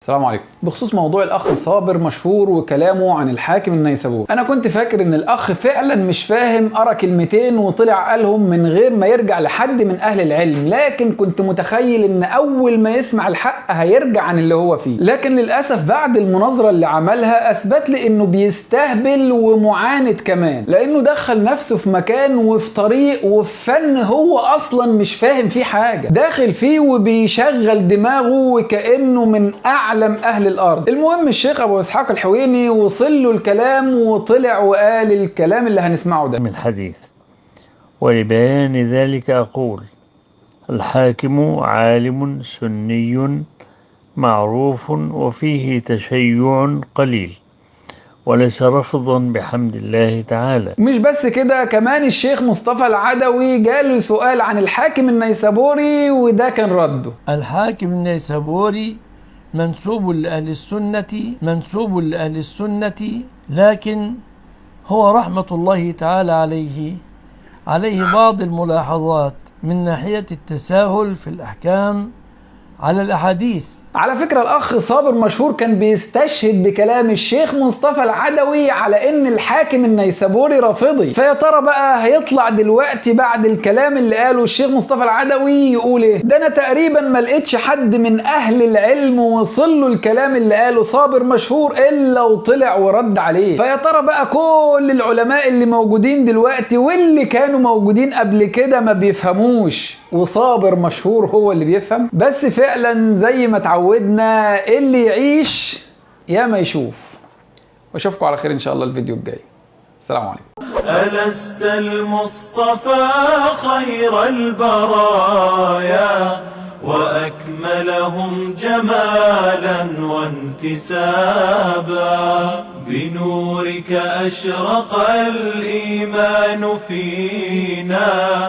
السلام عليكم. بخصوص موضوع الاخ صابر مشهور وكلامه عن الحاكم النيسابوري، انا كنت فاكر ان الاخ فعلا مش فاهم، قرا كلمتين وطلع قالهم من غير ما يرجع لحد من اهل العلم، لكن كنت متخيل ان اول ما يسمع الحق هيرجع عن اللي هو فيه. لكن للاسف بعد المناظره اللي عملها اثبت لي انه بيستهبل ومعاند كمان، لانه دخل نفسه في مكان وفي طريق وفي فن هو اصلا مش فاهم فيه حاجه، داخل فيه وبيشغل دماغه وكانه من اعلم اهل الارض. المهم الشيخ ابو اسحاق الحويني وصل له الكلام وطلع وقال الكلام اللي هنسمعه ده من الحديث. ولبيان ذلك أقول: الحاكم عالم سني معروف وفيه تشيع قليل، وليس رفضا بحمد الله تعالى. مش بس كده، كمان الشيخ مصطفى العدوي جاله سؤال عن الحاكم النيسابوري وده كان رده: الحاكم النيسابوري منسوب لأهل السنة، لكن هو رحمة الله تعالى عليه بعض الملاحظات من ناحية التساهل في الأحكام على الأحاديث. على فكرة الأخ صابر مشهور كان بيستشهد بكلام الشيخ مصطفى العدوي على إن الحاكم النيسابوري رافضي، فيا ترى بقى هيطلع دلوقتي بعد الكلام اللي قاله الشيخ مصطفى العدوي يقول إيه؟ ده أنا تقريبا ما لقيتش حد من أهل العلم وصل له الكلام اللي قاله صابر مشهور إلا وطلع ورد عليه. فيا ترى بقى كل العلماء اللي موجودين دلوقتي واللي كانوا موجودين قبل كده ما بيفهموش وصابر مشهور هو اللي بيفهم؟ بس فعلا زي ما تعودنا اللي يعيش يا ما يشوف. واشوفكم على خير ان شاء الله الفيديو الجاي. السلام عليكم. ألست المصطفى خير البرايا وأكملهم جمالا وانتسابا، بنورك أشرق الإيمان فينا.